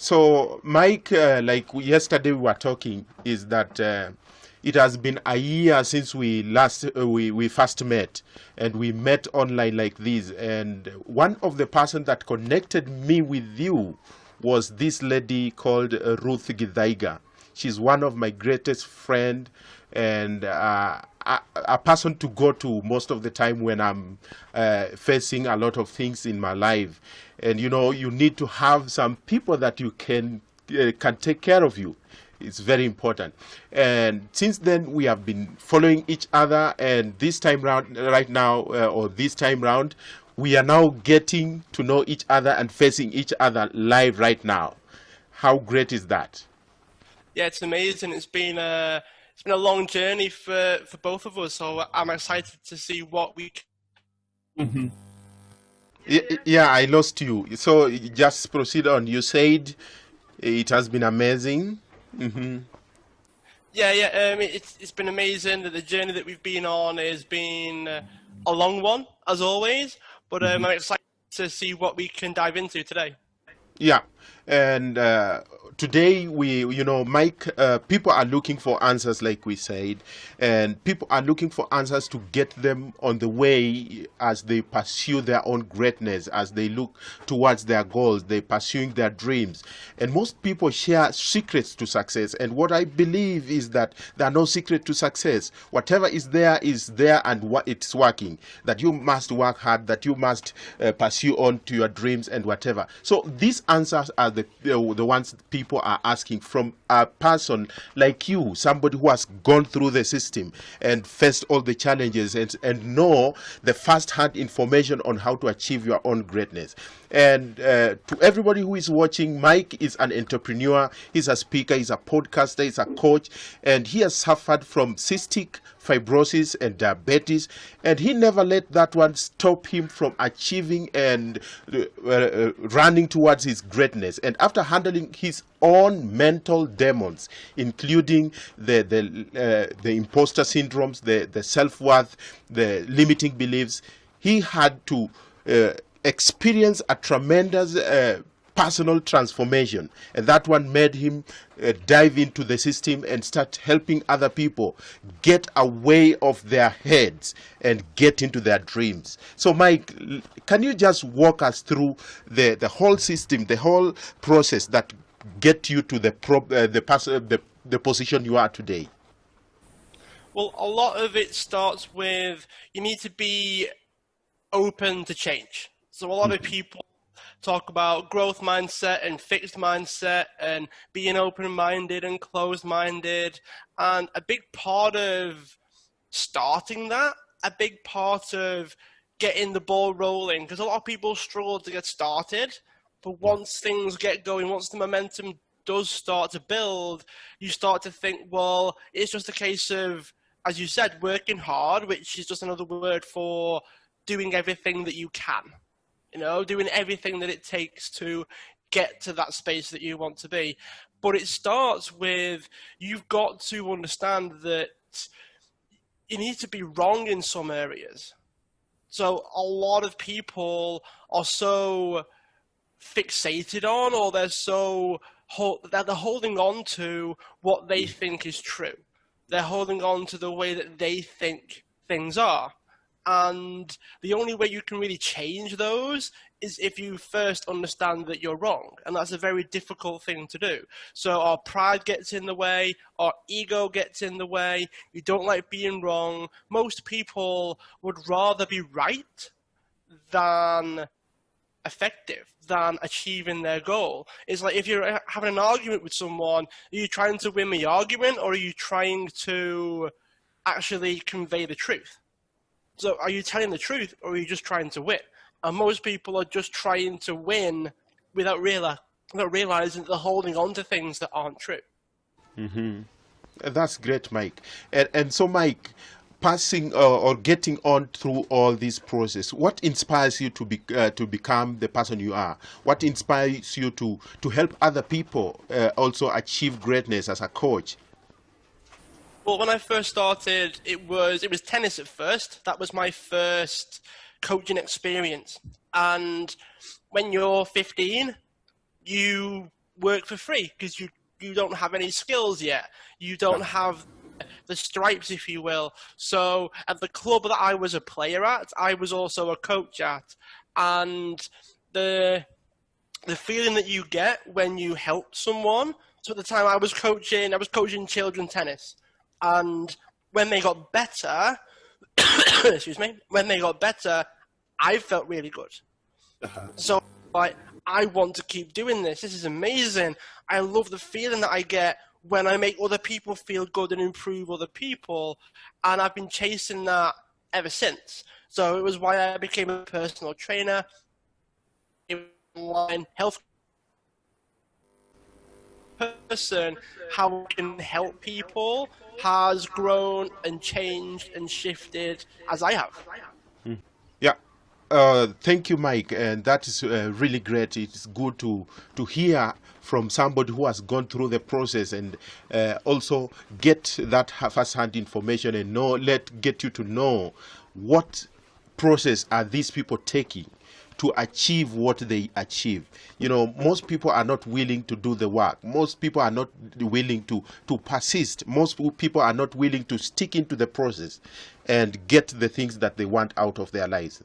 So, Mike, like yesterday we were talking, is that it has been a year since we first met, and we met online like this. And one of the person that connected me with you was this lady called Ruth Githaiga. She's one of my greatest friend, and a person to go to most of the time when I'm facing a lot of things in my life. And you need to have some people that you can take care of you. It's very important. And since then, we have been following each other. And this time round, right now, or this time round, we are now getting to know each other and facing each other live right now. How great is that? Yeah, it's amazing. It's been a long journey for both of us, so I'm excited to see what we can. Yeah, I lost you. So just proceed on. You said it has been amazing. It's been amazing that the journey that we've been on has been a long one, as always. But I'm excited to see what we can dive into today. Yeah, and today Mike, people are looking for answers, like we said, and people are looking for answers to get them on the way as they pursue their own greatness, as they look towards their goals, they pursuing their dreams. And most people share secrets to success. And what I believe is that there are no secret to success. Whatever is there, and what it's working. That you must work hard, that you must pursue on to your dreams and whatever. So these answers are the ones people are asking from a person like you, somebody who has gone through the system and faced all the challenges, and know the first-hand information on how to achieve your own greatness. And to everybody who is watching, Mike is an entrepreneur, he's a speaker, he's a podcaster, he's a coach, and he has suffered from cystic fibrosis and diabetes, and he never let that one stop him from achieving and running towards his greatness. And after handling his own mental demons, including the imposter syndromes, the self-worth, the limiting beliefs, he had to experience a tremendous personal transformation, and that one made him dive into the system and start helping other people get away of their heads and get into their dreams. So, Mike, can you just walk us through the whole system, the whole process that get you to the position you are today? Well, a lot of it starts with you need to be open to change. So a lot of people talk about growth mindset and fixed mindset and being open-minded and closed-minded. And a big part of starting that, a big part of getting the ball rolling, because a lot of people struggle to get started, but once things get going, once the momentum does start to build, you start to think, well, it's just a case of, as you said, working hard, which is just another word for doing everything that you can. Doing everything that it takes to get to that space that you want to be. But it starts with, you've got to understand that you need to be wrong in some areas. So a lot of people are so fixated on, or they're holding on to what they think is true. They're holding on to the way that they think things are. And the only way you can really change those is if you first understand that you're wrong. And that's a very difficult thing to do. So our pride gets in the way, our ego gets in the way, we don't like being wrong. Most people would rather be right than effective, than achieving their goal. It's like if you're having an argument with someone, are you trying to win the argument, or are you trying to actually convey the truth? So are you telling the truth, or are you just trying to win? And most people are just trying to win without realizing that they're holding on to things that aren't true. That's great, Mike. And so, Mike, passing or getting on through all this process, what inspires you to become the person you are? What inspires you to help other people also achieve greatness as a coach? Well, when I first started, it was tennis at first. That was my first coaching experience. And when you're 15, you work for free because you don't have any skills yet. You don't have the stripes, if you will. So at the club that I was a player at, I was also a coach at, and the feeling that you get when you help someone. So at the time I was coaching children tennis, and when they got better, excuse me, when they got better, I felt really good. So like, I want to keep doing this. This is amazing. I love the feeling that I get when I make other people feel good and improve other people, and I've been chasing that ever since. So it was why I became a personal trainer, online health person. How I can help people has grown and changed and shifted as I have. Yeah. Thank you, Mike, and that is really great. It's good to hear from somebody who has gone through the process and also get that first-hand information and get you to know what process are these people taking to achieve what they achieve. You know, most people are not willing to do the work. Most people are not willing to persist. Most people are not willing to stick into the process and get the things that they want out of their lives.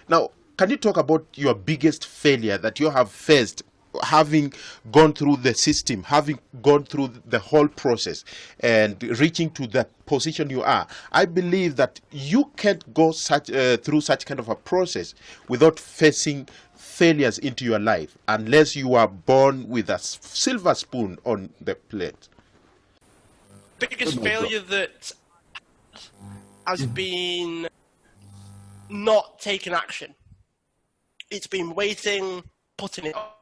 Now, can you talk about your biggest failure that you have faced, having gone through the system, having gone through the whole process and reaching to the position you are? I believe that you can't go through such kind of a process without facing failures into your life unless you are born with a silver spoon on the plate. Biggest failure that has been not taking action. It's been waiting, putting it off.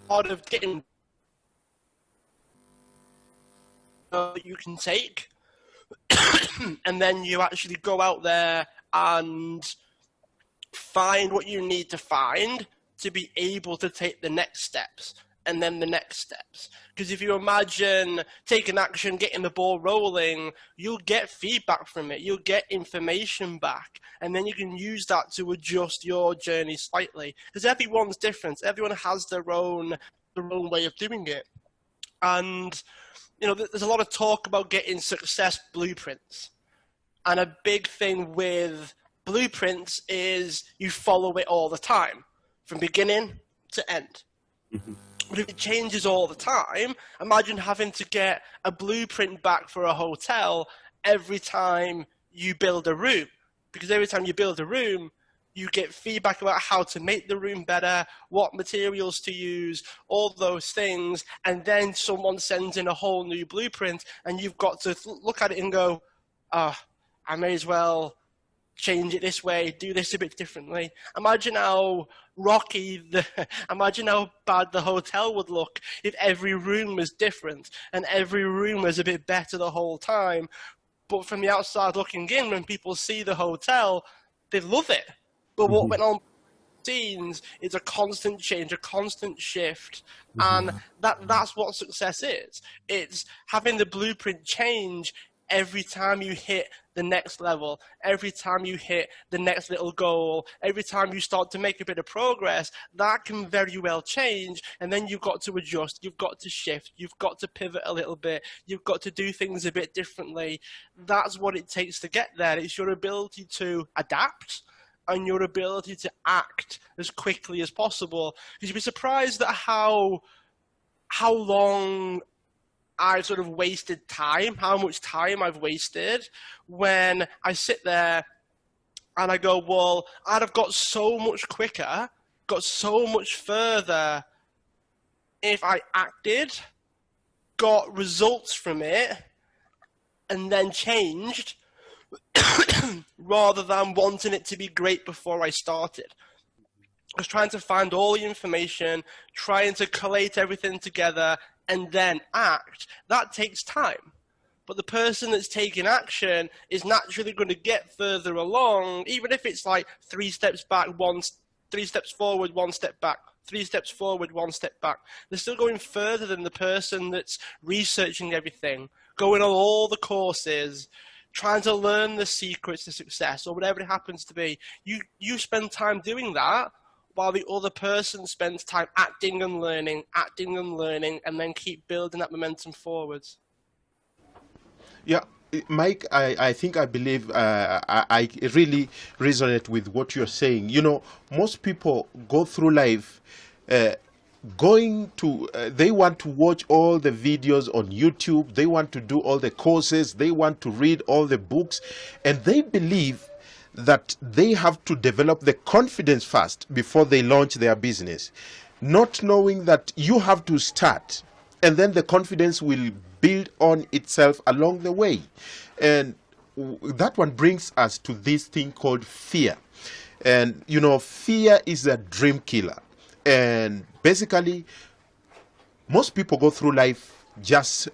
Part of getting that you can take, and then you actually go out there and find what you need to find to be able to take the next steps. And then the next steps. Because if you imagine taking action, getting the ball rolling, you'll get feedback from it. You'll get information back. And then you can use that to adjust your journey slightly. Because everyone's different. Everyone has their own way of doing it. And, you know, there's a lot of talk about getting success blueprints. And a big thing with blueprints is you follow it all the time, from beginning to end. Mm-hmm. But if it changes all the time, imagine having to get a blueprint back for a hotel every time you build a room. Because every time you build a room, you get feedback about how to make the room better, what materials to use, all those things. And then someone sends in a whole new blueprint, and you've got to look at it and go, I may as well change it this way, do this a bit differently. Imagine how imagine how bad the hotel would look if every room was different and every room was a bit better the whole time. But from the outside looking in, when people see the hotel, they love it. But what went on scenes is a constant change, a constant shift, and that's what success is. It's having the blueprint change every time you hit the next level, every time you hit the next little goal, every time you start to make a bit of progress, that can very well change. And then you've got to adjust, you've got to shift, you've got to pivot a little bit, you've got to do things a bit differently. That's what it takes to get there. It's your ability to adapt and your ability to act as quickly as possible. Because you'd be surprised at how long I've sort of wasted time, how much time I've wasted when I sit there and I go, well, I'd have got so much quicker, got so much further if I acted, got results from it, and then changed rather than wanting it to be great before I started. I was trying to find all the information, trying to collate everything together, and then act. That takes time. But the person that's taking action is naturally going to get further along, even if it's like 3 steps back, 3 steps forward, 1 step back, 3 steps forward, 1 step back. They're still going further than the person that's researching everything, going on all the courses, trying to learn the secrets to success, or whatever it happens to be. You spend time doing that while the other person spends time acting and learning, and then keep building that momentum forwards. Yeah, Mike, I believe I really resonate with what you're saying. You know, most people go through life uh, they want to watch all the videos on YouTube, they want to do all the courses, they want to read all the books, and they believe that they have to develop the confidence first before they launch their business, not knowing that you have to start and then the confidence will build on itself along the way. And that one brings us to this thing called fear. And you know, fear is a dream killer. And basically, most people go through life just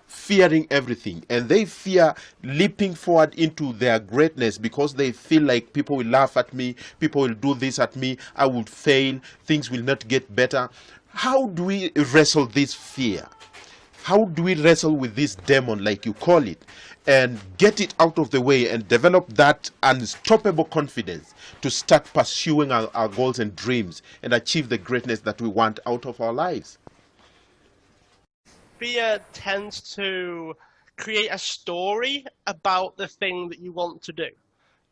fearing everything, and they fear leaping forward into their greatness because they feel like people will laugh at me, people will do this at me, I will fail, things will not get better. How do we wrestle this fear? How do we wrestle with this demon, like you call it, and get it out of the way and develop that unstoppable confidence to start pursuing our goals and dreams and achieve the greatness that we want out of our lives? Fear tends to create a story about the thing that you want to do.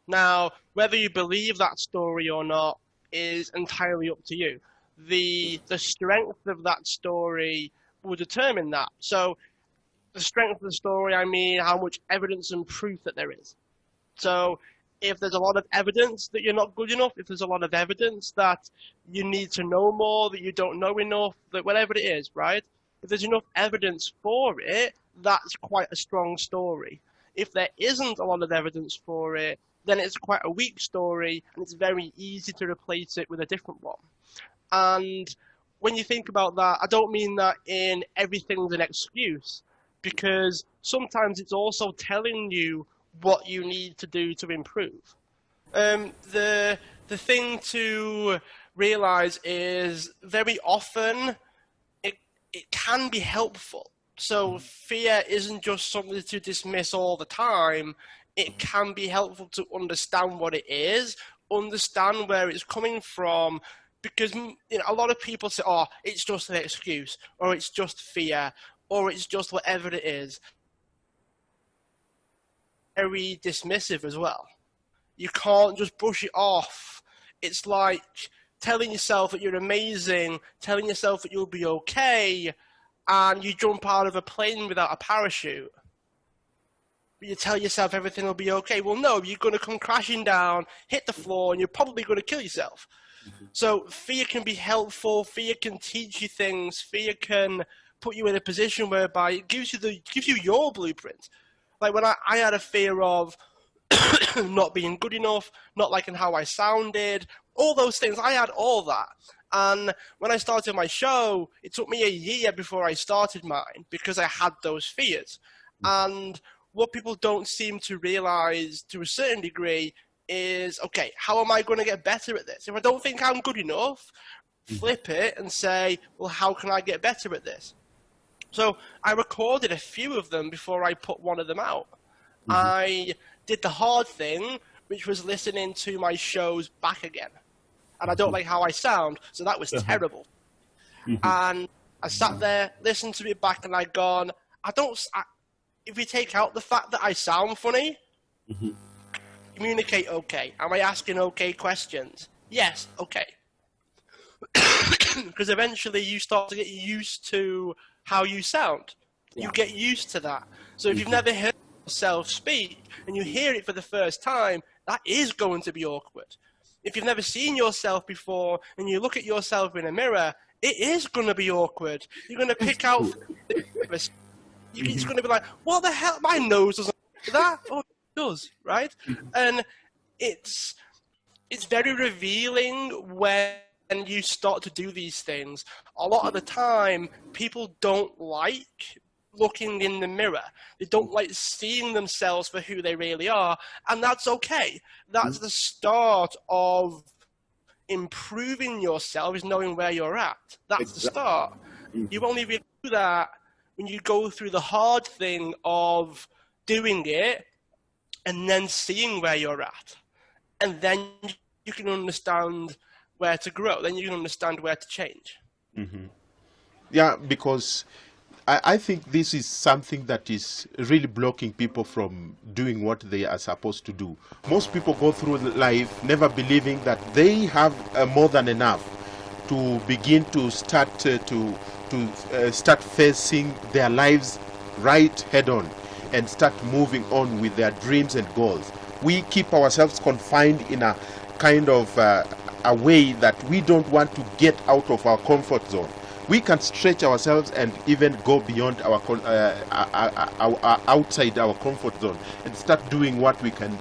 Now, whether you believe that story or not is entirely up to you. The strength of that story will determine that. So the strength of the story, I mean how much evidence and proof that there is. So if there's a lot of evidence that you're not good enough, if there's a lot of evidence that you need to know more, that you don't know enough, that whatever it is, right? If there's enough evidence for it, that's quite a strong story. If there isn't a lot of evidence for it, then it's quite a weak story, and it's very easy to replace it with a different one. And when you think about that, I don't mean that in everything's an excuse, because sometimes it's also telling you what you need to do to improve. The thing to realize is very often it can be helpful. So fear isn't just something to dismiss all the time. It can be helpful to understand what it is, understand where it's coming from, because a lot of people say, oh, it's just an excuse, or it's just fear, or it's just whatever it is. Very dismissive as well. You can't just brush it off. It's like telling yourself that you're amazing, telling yourself that you'll be okay, and you jump out of a plane without a parachute. But you tell yourself everything will be okay. Well, no, you're going to come crashing down, hit the floor, and you're probably going to kill yourself. So fear can be helpful. Fear can teach you things. Fear can put you in a position whereby it gives you your blueprint. Like when I had a fear of not being good enough, not liking how I sounded, all those things. I had all that. And when I started my show, it took me a year before I started mine because I had those fears. And what people don't seem to realize to a certain degree is, okay, how am I going to get better at this? If I don't think I'm good enough, flip it and say, well, how can I get better at this? So I recorded a few of them before I put one of them out. I did the hard thing, which was listening to my shows back again. And I don't like how I sound, so that was terrible. And I sat there, listened to it back, and I'd gone, if we take out the fact that I sound funny, communicate okay. Am I asking okay questions? Yes, okay. Because eventually you start to get used to how you sound. You get used to that. So if you've never heard yourself speak and you hear it for the first time, that is going to be awkward. If you've never seen yourself before and you look at yourself in a mirror, it is going to be awkward. You're going to pick out... It's going to be like, what the hell? My nose doesn't do that. Oh, it does, right? And it's very revealing when you start to do these things. A lot of the time, people don't like looking in the mirror. They don't like seeing themselves for who they really are, and that's okay. That's the start of improving yourself, is knowing where you're at. That's the start. You only really do that when you go through the hard thing of doing it and then seeing where you're at. And then you can understand where to grow. Then you can understand where to change. Yeah, because I think this is something that is really blocking people from doing what they are supposed to do. Most people go through life never believing that they have more than enough to begin to start facing their lives right head on and start moving on with their dreams and goals. We keep ourselves confined in a kind of a way that we don't want to get out of our comfort zone. We can stretch ourselves and even go beyond our outside our comfort zone and start doing what we can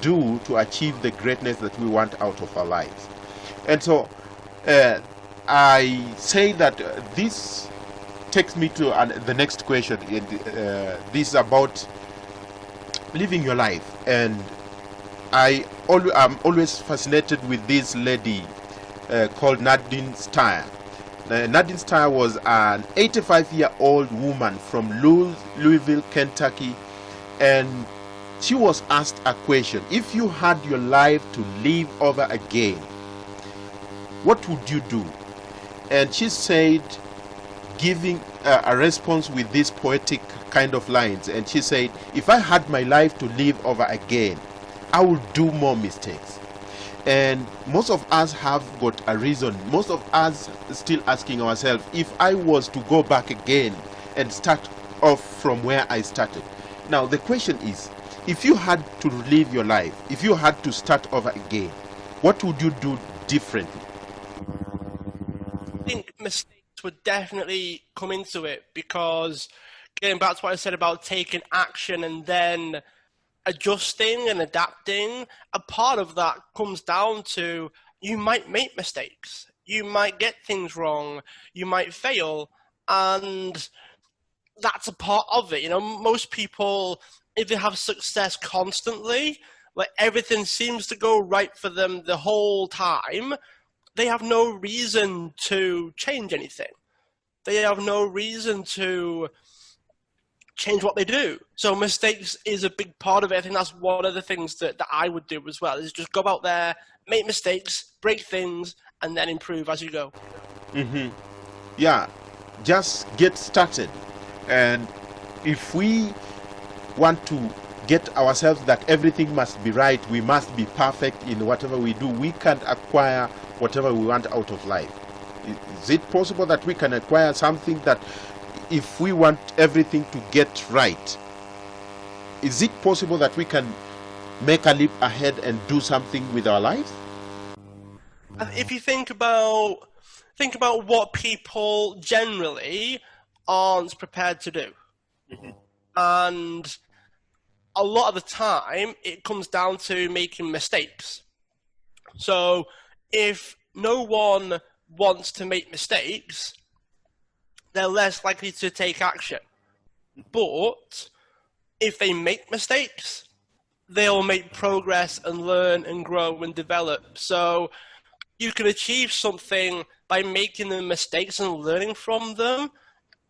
do to achieve the greatness that we want out of our lives. And so I say that this takes me to the next question. This is about living your life, and I'm always fascinated with this lady called Nadine Steyer. Nadine Steyer was an 85-year-old woman from Louisville, Kentucky, and she was asked a question: if you had your life to live over again, what would you do? And she said, giving a response with these poetic kind of lines, and she said, if I had my life to live over again, I would do more mistakes. And most of us have got a reason. Most of us still asking ourselves, if I was to go back again and start off from where I started. Now the question is, if you had to live your life, if you had to start over again, what would you do differently? I think mistakes would definitely come into it, because getting back to what I said about taking action and then adjusting and adapting, a part of that comes down to you might make mistakes, you might get things wrong, you might fail, and that's a part of it. You know, most people, if they have success constantly, like everything seems to go right for them the whole time, they have no reason to change anything. They have no reason to change what they do. So mistakes is a big part of it. I think that's one of the things that I would do as well, is just go out there, make mistakes, break things, and then improve as you go. Yeah, just get started. And if we want to get ourselves that everything must be right, we must be perfect in whatever we do, we can't acquire whatever we want out of life. Is it possible that we can acquire something that, if we want everything to get right, is it possible that we can make a leap ahead and do something with our lives? If you think about what people generally aren't prepared to do, and a lot of the time it comes down to making mistakes. So if no one wants to make mistakes, they're less likely to take action. But if they make mistakes, they'll make progress and learn and grow and develop. So you can achieve something by making the mistakes and learning from them.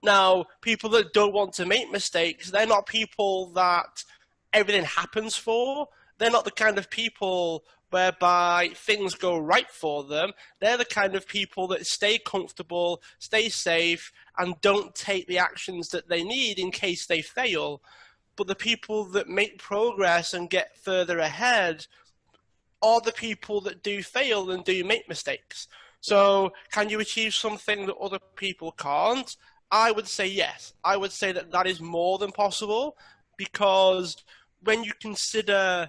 Now, people that don't want to make mistakes, they're not people that everything happens for. They're not the kind of people whereby things go right for them. They're the kind of people that stay comfortable, stay safe, and don't take the actions that they need in case they fail. But the people that make progress and get further ahead are the people that do fail and do make mistakes. So can you achieve something that other people can't? I would say yes. I would say that that is more than possible, because when you consider,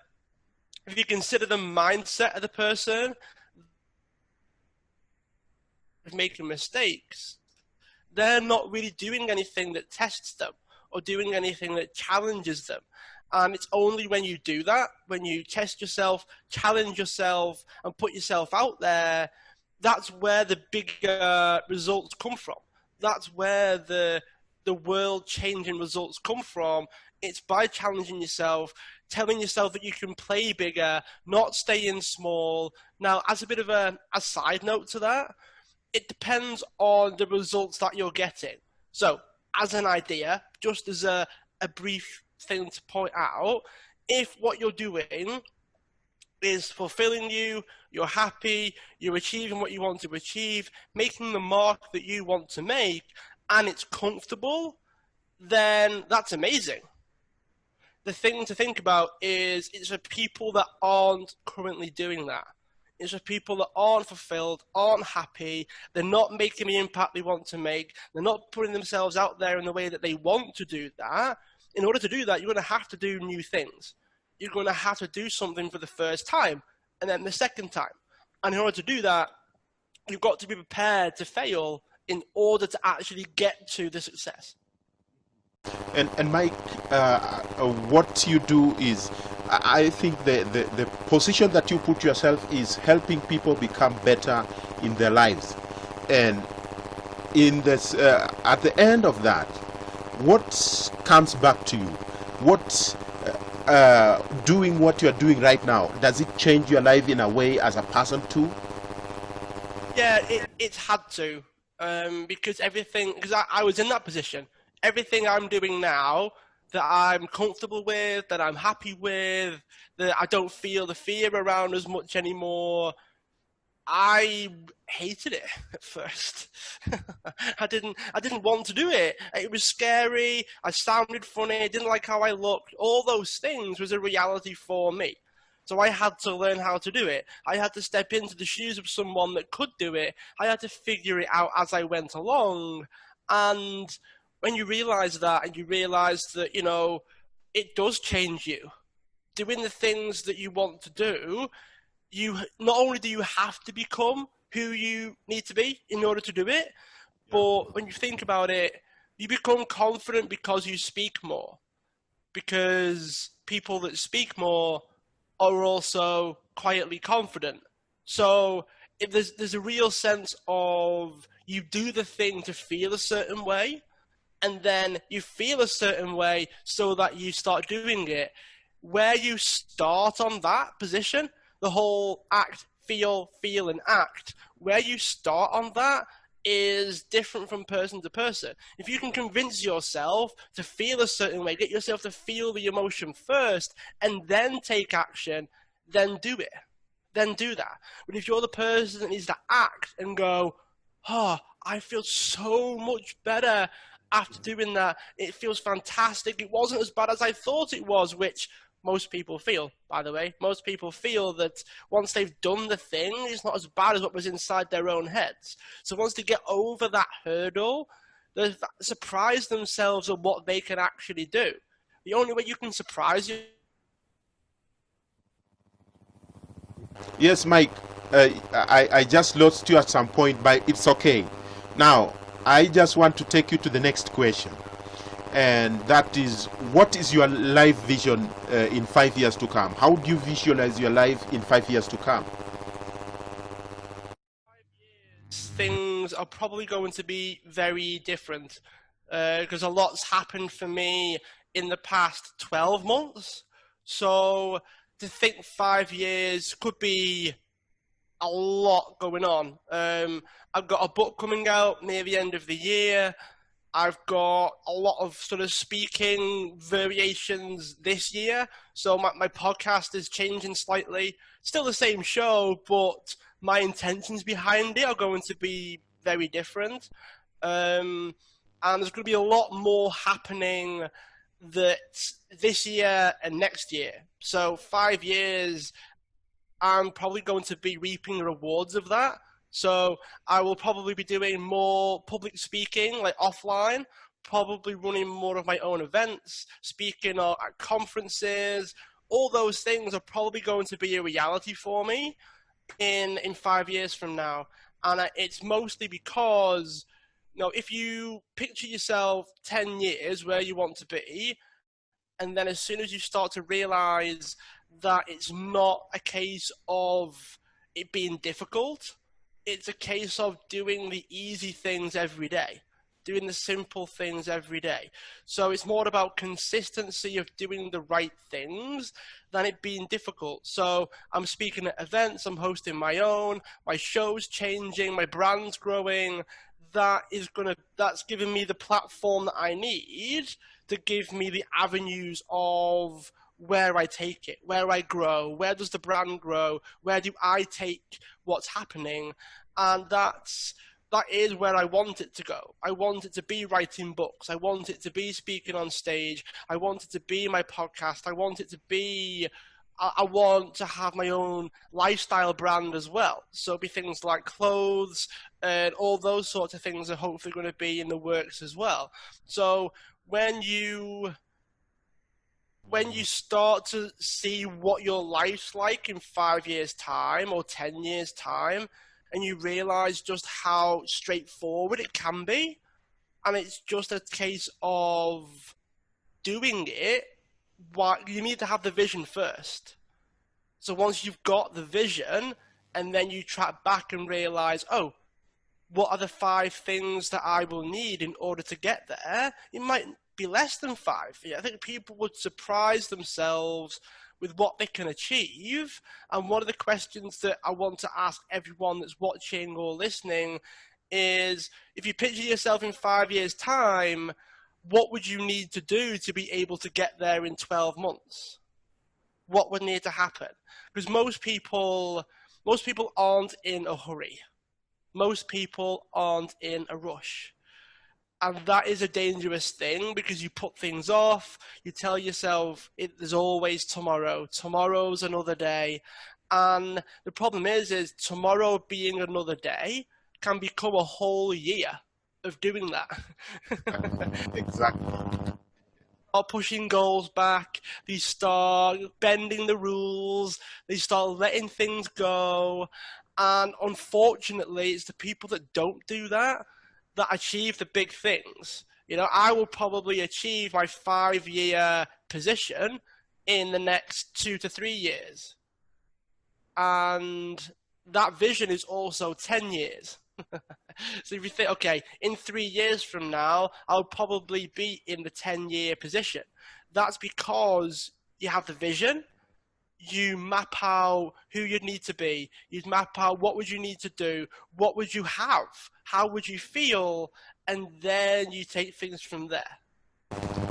if you consider the mindset of the person making mistakes, they're not really doing anything that tests them or doing anything that challenges them. And it's only when you do that, when you test yourself, challenge yourself, and put yourself out there, that's where the bigger results come from. That's where the world-changing results come from. It's by challenging yourself, telling yourself that you can play bigger, not staying small. Now, as a bit of a side note to that, it depends on the results that you're getting. So, as an idea, just as a brief thing to point out, if what you're doing is fulfilling you, you're happy, you're achieving what you want to achieve, making the mark that you want to make, and it's comfortable, then that's amazing. The thing to think about is it's for people that aren't currently doing that. It's for people that aren't fulfilled, aren't happy, they're not making the impact they want to make, they're not putting themselves out there in the way that they want to do that. In order to do that, you're going to have to do new things. You're going to have to do something for the first time, and then the second time. And in order to do that, you've got to be prepared to fail in order to actually get to the success. And Mike, what you do is, I think the position that you put yourself is helping people become better in their lives. And in this, at the end of that, what comes back to you? What doing what you're doing right now, does it change your life in a way as a person too? Yeah, it's had to, because I was in that position. Everything I'm doing now that I'm comfortable with, that I'm happy with, that I don't feel the fear around as much anymore, I hated it at first. I didn't want to do it. It was scary. I sounded funny. I didn't like how I looked. All those things was a reality for me. So I had to learn how to do it. I had to step into the shoes of someone that could do it. I had to figure it out as I went along. And when you realize that, and you realize that, it does change you. Doing the things that you want to do, you not only do you have to become who you need to be in order to do it, but when you think about it, you become confident because you speak more. Because people that speak more are also quietly confident. So if there's a real sense of you do the thing to feel a certain way, and then you feel a certain way so that you start doing it. Where you start on that position, the whole act, feel, and act, where you start on that is different from person to person. If you can convince yourself to feel a certain way, get yourself to feel the emotion first, and then take action, then do it. Then do that. But if you're the person that needs to act and go, I feel so much better after doing that, it feels fantastic, it wasn't as bad as I thought it was, which most people feel, by the way. Most people feel that once they've done the thing, it's not as bad as what was inside their own heads. So once they get over that hurdle, they surprise themselves at what they can actually do. The only way you can surprise you. Yes, Mike, I just lost you at some point, but it's okay. Now, I just want to take you to the next question. And that is, what is your life vision in 5 years to come? How do you visualize your life in 5 years to come? 5 years, things are probably going to be very different because a lot's happened for me in the past 12 months. So to think 5 years could be a lot going on. I've got a book coming out near the end of the year. I've got a lot of sort of speaking variations this year. So my podcast is changing slightly. Still the same show, but my intentions behind it are going to be very different. And there's going to be a lot more happening this year and next year. So 5 years, I'm probably going to be reaping the rewards of that. So I will probably be doing more public speaking, like offline, probably running more of my own events, speaking at conferences. All those things are probably going to be a reality for me in 5 years from now. And it's mostly because, if you picture yourself 10 years where you want to be, and then as soon as you start to realize that it's not a case of it being difficult, it's a case of doing the easy things every day, doing the simple things every day. So it's more about consistency of doing the right things than it being difficult. So I'm speaking at events, I'm hosting my own, my show's changing, my brand's growing. That's giving me the platform that I need to give me the avenues of where I take it, where I grow, where does the brand grow, where do I take what's happening, and that is where I want it to go. I want it to be writing books. I want it to be speaking on stage. I want it to be my podcast. I want it to be, I want to have my own lifestyle brand as well. So it'll be things like clothes and all those sorts of things are hopefully going to be in the works as well. So when you start to see what your life's like in 5 years' time or 10 years' time, and you realize just how straightforward it can be, and it's just a case of doing it, you need to have the vision first. So once you've got the vision, and then you track back and realize, oh, what are the 5 things that I will need in order to get there? It might be less than 5. I think people would surprise themselves with what they can achieve. And one of the questions that I want to ask everyone that's watching or listening is, if you picture yourself in 5 years' time, what would you need to do to be able to get there in 12 months? What would need to happen? Because most people aren't in a hurry. Most people aren't in a rush. And that is a dangerous thing, because you put things off. You tell yourself there's always tomorrow. Tomorrow's another day. And the problem is tomorrow being another day can become a whole year of doing that. Exactly. Start pushing goals back. They start bending the rules. They start letting things go. And unfortunately, it's the people that don't do that achieve the big things. I will probably achieve my 5-year position in the next 2 to 3 years. And that vision is also 10 years. So if you think, okay, in 3 years from now, I'll probably be in the 10-year position. That's because you have the vision. You map out who you'd need to be. You map out what would you need to do, what would you have, how would you feel, and then you take things from there.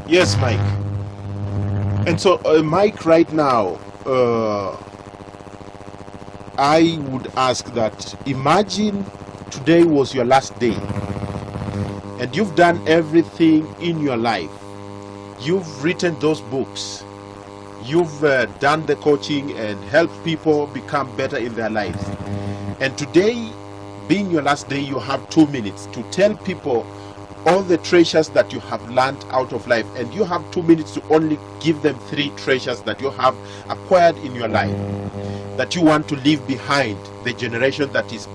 Yes, Mike. And so, Mike, right now, I would ask that, imagine today was your last day, and you've done everything in your life. You've written those books. You've done the coaching and helped people become better in their lives. And today, being your last day, you have 2 minutes to tell people all the treasures that you have learned out of life. And you have 2 minutes to only give them 3 treasures that you have acquired in your life, that you want to leave behind the generation that is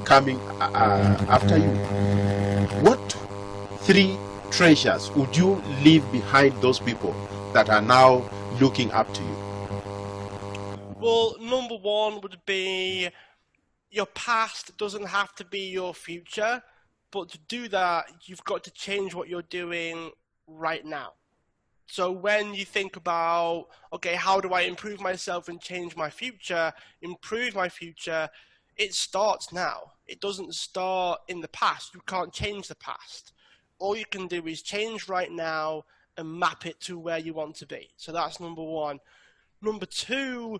coming after you. What 3 treasures would you leave behind those people that are now looking up to you? Well, number 1 would be, your past doesn't have to be your future, but to do that, you've got to change what you're doing right now. So when you think about, okay, how do I improve myself and change my future, it starts now. It doesn't start in the past. You can't change the past. All you can do is change right now and map it to where you want to be. So that's number 1. Number 2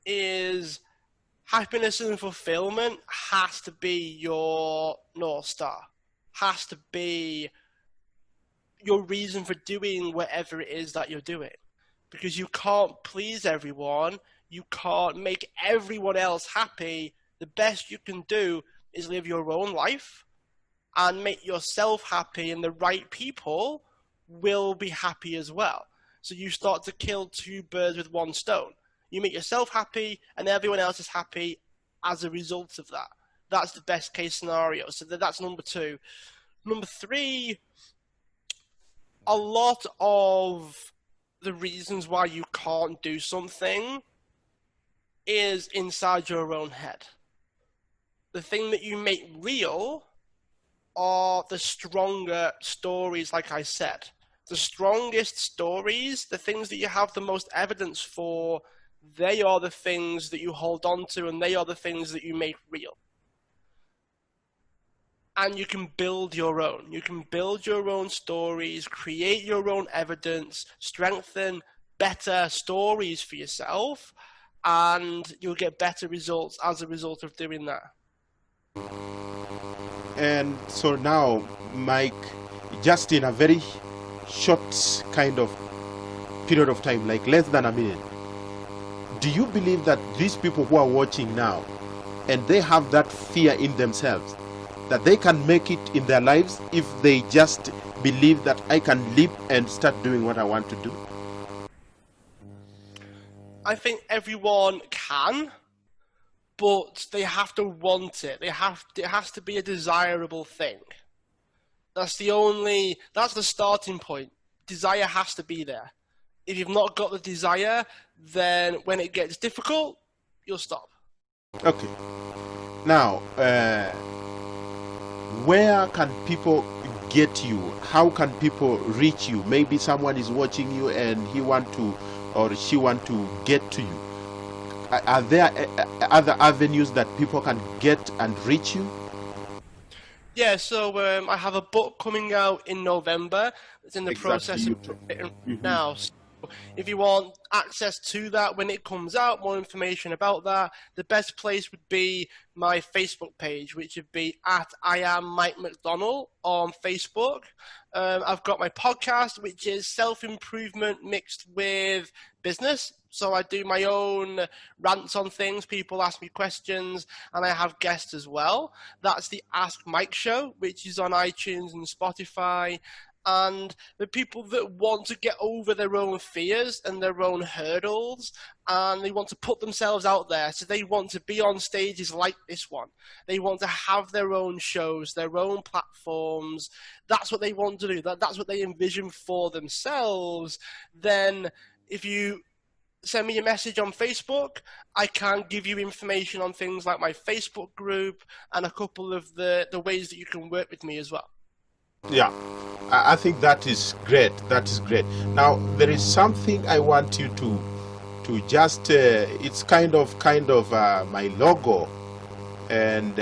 is, happiness and fulfillment has to be your North Star, has to be your reason for doing whatever it is that you're doing. Because you can't please everyone, you can't make everyone else happy. The best you can do is live your own life and make yourself happy, and the right people will be happy as well. So you start to kill 2 birds with 1 stone. You make yourself happy and everyone else is happy as a result of that. That's the best case scenario. So that's number 2. Number 3, a lot of the reasons why you can't do something is inside your own head. The thing that you make real are the stronger stories, like I said. The strongest stories, the things that you have the most evidence for, they are the things that you hold on to, and they are the things that you make real. And you can build your own. You can build your own stories, create your own evidence, strengthen better stories for yourself, and you'll get better results as a result of doing that. And so now, Mike, just in a very short kind of period of time, like less than a minute, do you believe that these people who are watching now, and they have that fear in themselves, that they can make it in their lives if they just believe that I can live and start doing what I want to do? I think everyone can, but they have to want it. It has to be a desirable thing. That's the starting point. Desire has to be there. If you've not got the desire, then when it gets difficult, you'll stop. Okay. Now, where can people get you? How can people reach you? Maybe someone is watching you and he want to or she want to get to you. Are there other avenues that people can get and reach you? Yeah, so I have a book coming out in November. It's in the process of written now. So if you want access to that when it comes out, more information about that, the best place would be my Facebook page, which would be at I am Mike McDonald on Facebook. I've got my podcast, which is self-improvement mixed with business. So I do my own rants on things. People ask me questions, and I have guests as well. That's the Ask Mike Show, which is on iTunes and Spotify. And the people that want to get over their own fears and their own hurdles, and they want to put themselves out there. So they want to be on stages like this one. They want to have their own shows, their own platforms. That's what they want to do. That's what they envision for themselves. Then if you send me a message on Facebook, I can give you information on things like my Facebook group and a couple of the ways that you can work with me as well. Yeah, I think that is great. That is great. Now, there is something I want you to just, it's kind of my logo. And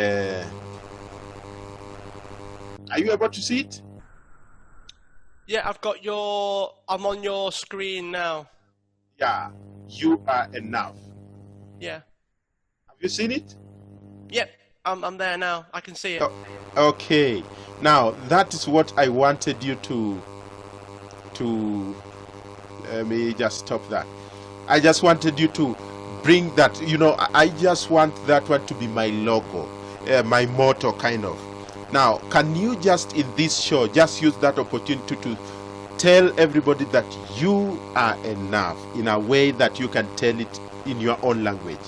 are you able to see it? Yeah, I'm on your screen now. Yeah, you are enough. Yeah. Have you seen it? Yep, I'm there now. I can see it. Okay. Now, that is what I wanted you to let me just stop that. I just wanted you to bring that, I just want that one to be my logo, my motto kind of. Now, can you just in this show just use that opportunity to tell everybody that you are enough in a way that you can tell it in your own language?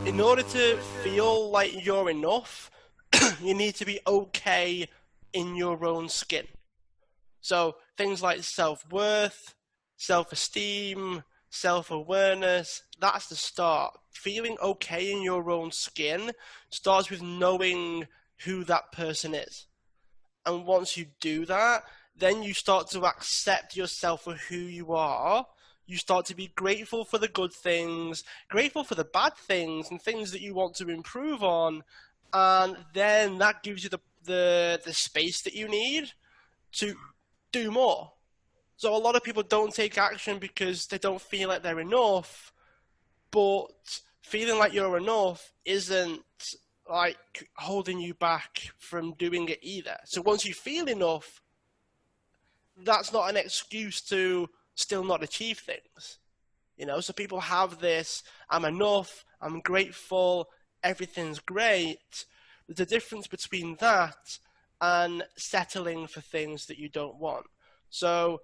In order to feel like you're enough, you need to be okay in your own skin. So things like self-worth, self-esteem, self-awareness, that's the start. Feeling okay in your own skin starts with knowing who that person is. And once you do that, then you start to accept yourself for who you are. You start to be grateful for the good things, grateful for the bad things, and things that you want to improve on. And then that gives you the space that you need to do more. So a lot of people don't take action because they don't feel like they're enough. But feeling like you're enough isn't like holding you back from doing it either. So once you feel enough, that's not an excuse to still not achieve things. So people have this, I'm enough, I'm grateful, everything's great. There's a difference between that and settling for things that you don't want. So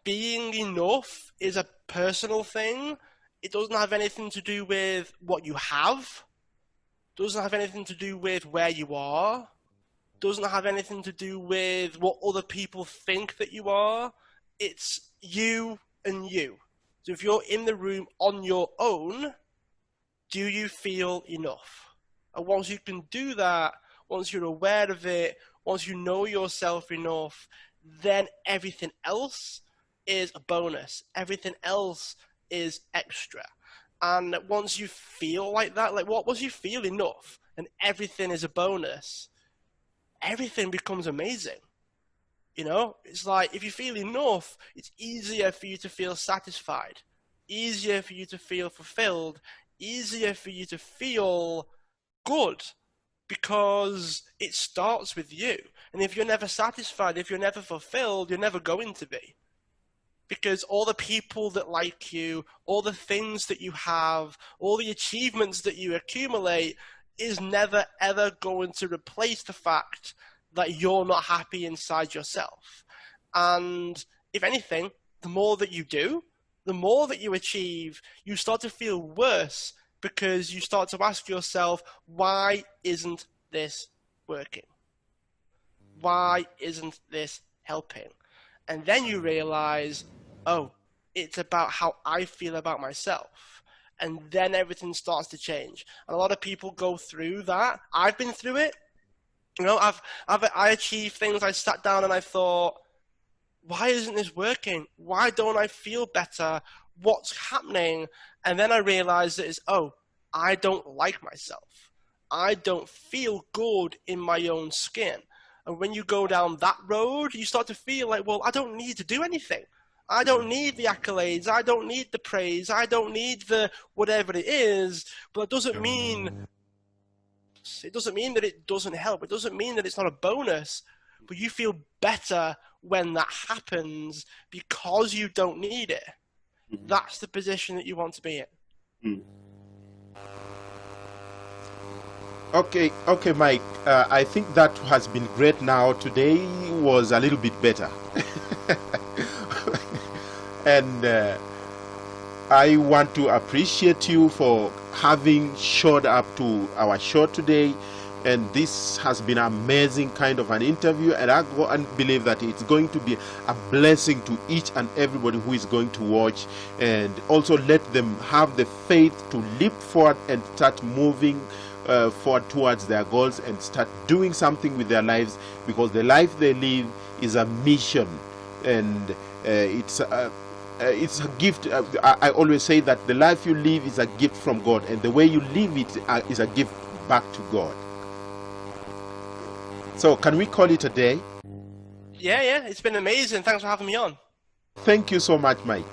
being enough is a personal thing. It doesn't have anything to do with what you have. Doesn't have anything to do with where you are. Doesn't have anything to do with what other people think that you are. It's you and you. So if you're in the room on your own, do you feel enough? And once you can do that, once you're aware of it, once you know yourself enough, then everything else is a bonus. Everything else is extra. And once you feel like that, once you feel enough and everything is a bonus, everything becomes amazing. It's like if you feel enough, it's easier for you to feel satisfied, easier for you to feel fulfilled, easier for you to feel good, because it starts with you. And if you're never satisfied, if you're never fulfilled, you're never going to be. Because all the people that like you, all the things that you have, all the achievements that you accumulate is never ever going to replace the fact that you're not happy inside yourself. And if anything, the more that you do, the more that you achieve, you start to feel worse, because you start to ask yourself, why isn't this working? Why isn't this helping? And then you realize, oh, it's about how I feel about myself. And then everything starts to change. And a lot of people go through that. I've been through it. I achieved things. I sat down and I thought, why isn't this working? Why don't I feel better? What's happening? And then I realized that I don't like myself. I don't feel good in my own skin. And when you go down that road, you start to feel like, well, I don't need to do anything. I don't need the accolades. I don't need the praise. I don't need the whatever it is. But it doesn't mean that it doesn't help. It doesn't mean that it's not a bonus. But you feel better when that happens because you don't need it. That's the position that you want to be in. Okay, Mike. I think that has been great now. Today was a little bit better. And I want to appreciate you for having showed up to our show today. And this has been an amazing kind of an interview. And I go and believe that it's going to be a blessing to each and everybody who is going to watch. And also let them have the faith to leap forward and start moving forward towards their goals and start doing something with their lives, because the life they live is a mission, and it's a gift. I always say that the life you live is a gift from God, and the way you live it is a gift back to God. So can we call it a day? Yeah, it's been amazing. Thanks for having me on. Thank you so much, Mike.